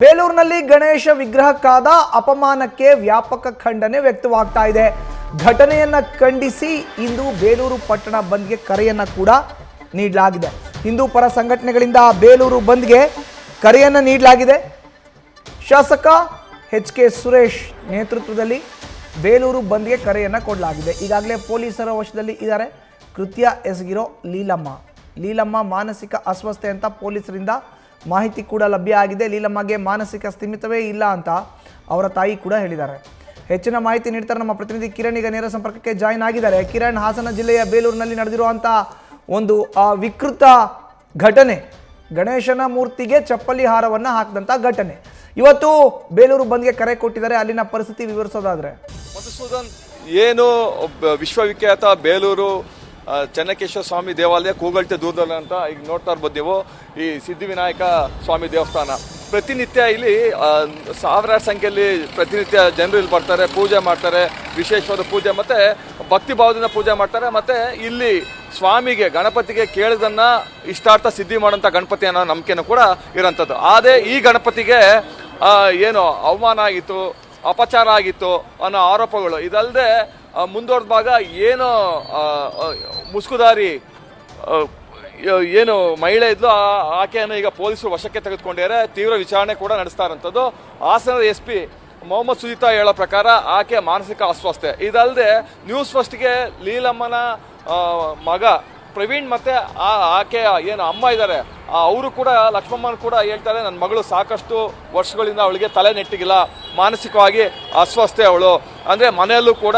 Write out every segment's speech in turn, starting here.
ಬೇಲೂರಿನಲ್ಲಿ ಗಣೇಶ ವಿಗ್ರಹಕ್ಕಾದ ಅಪಮಾನಕ್ಕೆ ವ್ಯಾಪಕ ಖಂಡನೆ ವ್ಯಕ್ತವಾಗ್ತಾ ಇದೆ. ಘಟನೆಯನ್ನ ಖಂಡಿಸಿ ಇಂದು ಬೇಲೂರು ಪಟ್ಟಣ ಬಂದ್ಗೆ ಕರೆಯನ್ನ ಕೂಡ ನೀಡಲಾಗಿದೆ. ಹಿಂದೂ ಪರ ಸಂಘಟನೆಗಳಿಂದ ಬೇಲೂರು ಬಂದ್ಗೆ ಕರೆಯನ್ನ ನೀಡಲಾಗಿದೆ. ಶಾಸಕ ಎಚ್.ಕೆ. ಸುರೇಶ್ ನೇತೃತ್ವದಲ್ಲಿ ಬೇಲೂರು ಬಂದ್ಗೆ ಕರೆಯನ್ನ ಕೊಡಲಾಗಿದೆ. ಈಗಾಗಲೇ ಪೊಲೀಸರ ವಶದಲ್ಲಿ ಇದ್ದಾರೆ ಕೃತ್ಯ ಎಸಗಿರೋ ಲೀಲಮ್ಮ ಮಾನಸಿಕ ಅಸ್ವಸ್ಥೆ ಅಂತ ಪೊಲೀಸರಿಂದ ಮಾಹಿತಿ ಕೂಡ ಲಭ್ಯ ಆಗಿದೆ. ಲೀಲಮ್ಮಗೆ ಮಾನಸಿಕ ಸ್ಥಿಮಿತವೇ ಇಲ್ಲ ಅಂತ ಅವರ ತಾಯಿ ಕೂಡ ಹೇಳಿದ್ದಾರೆ. ಹೆಚ್ಚಿನ ಮಾಹಿತಿ ನೀಡ್ತಾರೆ ನಮ್ಮ ಪ್ರತಿನಿಧಿ ಕಿರಣ್. ಈಗ ನೇರ ಸಂಪರ್ಕಕ್ಕೆ ಜಾಯಿನ್ ಆಗಿದ್ದಾರೆ. ಕಿರಣ್, ಹಾಸನ ಜಿಲ್ಲೆಯ ಬೇಲೂರಿನಲ್ಲಿ ನಡೆದಿರುವಂಥ ಒಂದು ವಿಕೃತ ಘಟನೆ, ಗಣೇಶನ ಮೂರ್ತಿಗೆ ಚಪ್ಪಲಿ ಹಾರವನ್ನು ಹಾಕಿದಂಥ ಘಟನೆ, ಇವತ್ತು ಬೇಲೂರು ಬಂದ್ಗೆ ಕರೆ ಕೊಟ್ಟಿದ್ದಾರೆ. ಅಲ್ಲಿನ ಪರಿಸ್ಥಿತಿ ವಿವರಿಸೋದಾದ್ರೆ ಮಧುಸೂದನ್, ಏನು ವಿಶ್ವವಿಖ್ಯಾತ ಬೇಲೂರು ಚೆನ್ನಕೇಶ್ವರ ಸ್ವಾಮಿ ದೇವಾಲಯ ಕೂಗಲ್ಟೆ ದೂರದಲ್ಲಿ ಅಂತ ಈಗ ನೋಡ್ತಾ ಇರ್ಬೋದು ನೀವು. ಈ ಸಿದ್ಧಿವಿನಾಯಕ ಸ್ವಾಮಿ ದೇವಸ್ಥಾನ ಪ್ರತಿನಿತ್ಯ ಇಲ್ಲಿ ಸಾವಿರಾರು ಸಂಖ್ಯೆಯಲ್ಲಿ ಪ್ರತಿನಿತ್ಯ ಜನರು ಇಲ್ಲಿ ಬರ್ತಾರೆ, ಪೂಜೆ ಮಾಡ್ತಾರೆ, ವಿಶೇಷವಾದ ಪೂಜೆ ಮತ್ತು ಭಕ್ತಿ ಭಾವದಿಂದ ಪೂಜೆ ಮಾಡ್ತಾರೆ. ಮತ್ತು ಇಲ್ಲಿ ಸ್ವಾಮಿಗೆ ಗಣಪತಿಗೆ ಕೇಳಿದನ್ನ ಇಷ್ಟಾರ್ಥ ಸಿದ್ಧಿ ಮಾಡೋಂಥ ಗಣಪತಿ ಅನ್ನೋ ನಂಬಿಕೆನೂ ಕೂಡ ಇರೋಂಥದ್ದು. ಆದರೆ ಈ ಗಣಪತಿಗೆ ಏನು ಅವಮಾನ ಆಗಿತ್ತು, ಅಪಚಾರ ಆಗಿತ್ತು ಅನ್ನೋ ಆರೋಪಗಳು ಇದಲ್ಲದೆ ಮುಂದುವರೆದ ಭಾಗ ಏನು ಮುಸ್ಕುದಾರಿ ಏನು ಮಹಿಳೆ ಇದ್ಲು ಆಕೆಯನ್ನು ಈಗ ಪೊಲೀಸರು ವಶಕ್ಕೆ ತೆಗೆದುಕೊಂಡಿದ್ದಾರೆ. ತೀವ್ರ ವಿಚಾರಣೆ ಕೂಡ ನಡೆಸ್ತಾ ಇರೋಂಥದ್ದು. ಹಾಸನದ SP ಮೊಹಮ್ಮದ್ ಸುಜಿತಾ ಹೇಳೋ ಪ್ರಕಾರ ಆಕೆ ಮಾನಸಿಕ ಅಸ್ವಸ್ಥೆ. ಇದಲ್ಲದೆ ನ್ಯೂಸ್ ಫಸ್ಟ್ಗೆ ಲೀಲಮ್ಮನ ಮಗ ಪ್ರವೀಣ್ ಮತ್ತು ಆಕೆಯ ಏನು ಅಮ್ಮ ಇದ್ದಾರೆ ಅವರು ಕೂಡ, ಲಕ್ಷ್ಮಮ್ಮನ ಕೂಡ ಹೇಳ್ತಾರೆ, ನನ್ನ ಮಗಳು ಸಾಕಷ್ಟು ವರ್ಷಗಳಿಂದ ಅವಳಿಗೆ ತಲೆ ನೆಟ್ಟಿಗಿಲ್ಲ, ಮಾನಸಿಕವಾಗಿ ಅಸ್ವಸ್ಥೆ ಅವಳು, ಅಂದರೆ ಮನೆಯಲ್ಲೂ ಕೂಡ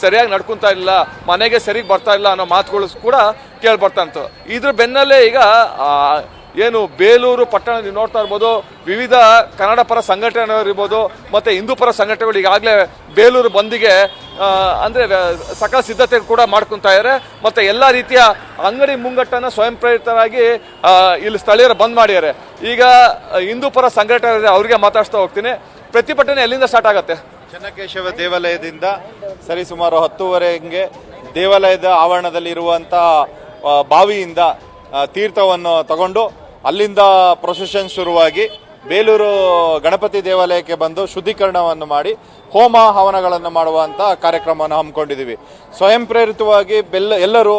ಸರಿಯಾಗಿ ನಡ್ಕೊತಾ ಇಲ್ಲ, ಮನೆಗೆ ಸರಿಗೆ ಬರ್ತಾ ಇಲ್ಲ ಅನ್ನೋ ಮಾತುಗಳು ಕೂಡ ಕೇಳ್ಬರ್ತಂತು. ಇದ್ರ ಬೆನ್ನಲ್ಲೇ ಈಗ ಏನು ಬೇಲೂರು ಪಟ್ಟಣ ನೀವು ನೋಡ್ತಾ ಇರ್ಬೋದು, ವಿವಿಧ ಕನ್ನಡ ಪರ ಸಂಘಟನೆಗಳು ಇರ್ಬೋದು ಮತ್ತು ಹಿಂದೂ ಪರ ಸಂಘಟನೆಗಳು ಈಗಾಗಲೇ ಬೇಲೂರು ಬಂದಿಗೆ ಅಂದರೆ ಸಕಲ ಸಿದ್ಧತೆ ಕೂಡ ಮಾಡ್ಕೊತಾ ಇದ್ದಾರೆ. ಮತ್ತು ಎಲ್ಲ ರೀತಿಯ ಅಂಗಡಿ ಮುಂಗಟ್ಟನ್ನು ಸ್ವಯಂ ಪ್ರೇರಿತರಾಗಿ ಇಲ್ಲಿ ಸ್ಥಳೀಯರು ಬಂದ್ ಮಾಡಿದ್ದಾರೆ. ಈಗ ಹಿಂದೂ ಪರ ಸಂಘಟನೆ ಅವರಿಗೆ ಮಾತಾಡ್ತಾ ಹೋಗ್ತೀನಿ. ಪ್ರತಿಭಟನೆ ಎಲ್ಲಿಂದ ಸ್ಟಾರ್ಟ್ ಆಗುತ್ತೆ? ಚೆನ್ನಕೇಶವ ದೇವಾಲಯದಿಂದ ಸರಿಸುಮಾರು 10:30 ದೇವಾಲಯದ ಆವರಣದಲ್ಲಿ ಇರುವಂಥ ಬಾವಿಯಿಂದ ತೀರ್ಥವನ್ನು ತಗೊಂಡು ಅಲ್ಲಿಂದ ಪ್ರೊಸೆಷನ್ ಶುರುವಾಗಿ ಬೇಲೂರು ಗಣಪತಿ ದೇವಾಲಯಕ್ಕೆ ಬಂದು ಶುದ್ಧೀಕರಣವನ್ನು ಮಾಡಿ ಹೋಮ ಹವನಗಳನ್ನು ಮಾಡುವಂಥ ಕಾರ್ಯಕ್ರಮವನ್ನು ಹಮ್ಮಿಕೊಂಡಿದ್ದೀವಿ. ಸ್ವಯಂ ಪ್ರೇರಿತವಾಗಿ ಎಲ್ಲರೂ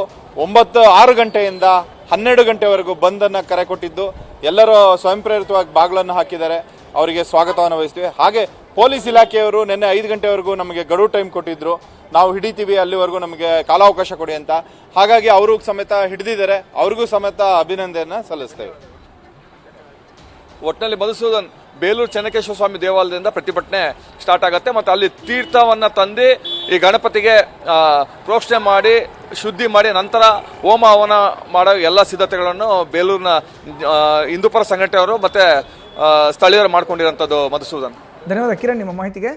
6 ಗಂಟೆಯಿಂದ 12 ಗಂಟೆವರೆಗೂ ಬಂದನ್ನು ಕರೆ ಕೊಟ್ಟಿದ್ದು, ಎಲ್ಲರೂ ಸ್ವಯಂ ಪ್ರೇರಿತವಾಗಿ ಬಾಗಿಲನ್ನು ಹಾಕಿದ್ದಾರೆ. ಅವರಿಗೆ ಸ್ವಾಗತವನ್ನು ವಹಿಸ್ತೀವಿ. ಹಾಗೆ ಪೊಲೀಸ್ ಇಲಾಖೆಯವರು ನಿನ್ನೆ 5 ಗಂಟೆವರೆಗೂ ನಮಗೆ ಗಡುವು ಟೈಮ್ ಕೊಟ್ಟಿದ್ರು, ನಾವು ಹಿಡಿತೀವಿ ಅಲ್ಲಿವರೆಗೂ ನಮಗೆ ಕಾಲಾವಕಾಶ ಕೊಡಿ ಅಂತ. ಹಾಗಾಗಿ ಅವ್ರಿಗೂ ಸಮೇತ ಹಿಡಿದಿದ್ದಾರೆ, ಅವ್ರಿಗೂ ಸಮೇತ ಅಭಿನಂದನೆ ಸಲ್ಲಿಸ್ತೇವೆ. ಒಟ್ಟಿನಲ್ಲಿ ಮಧುಸೂದನ್, ಬೇಲೂರು ಚೆನ್ನಕೇಶ್ವರ ಸ್ವಾಮಿ ದೇವಾಲಯದಿಂದ ಪ್ರತಿಭಟನೆ ಸ್ಟಾರ್ಟ್ ಆಗುತ್ತೆ. ಮತ್ತು ಅಲ್ಲಿ ತೀರ್ಥವನ್ನು ತಂದು ಈ ಗಣಪತಿಗೆ ಪ್ರೋಕ್ಷಣೆ ಮಾಡಿ ಶುದ್ಧಿ ಮಾಡಿ ನಂತರ ಹೋಮ ಹವನ ಮಾಡೋ ಎಲ್ಲ ಸಿದ್ಧತೆಗಳನ್ನು ಬೇಲೂರಿನ ಹಿಂದೂಪರ ಸಂಘಟನೆಯವರು ಮತ್ತು ಸ್ಥಳೀಯರು ಮಾಡ್ಕೊಂಡಿರೋಂಥದ್ದು. ಮಧುಸೂದನ್, ಧನ್ಯವಾದ ಕಿರಣ್ ನಿಮ್ಮ ಮಾಹಿತಿಗೆ.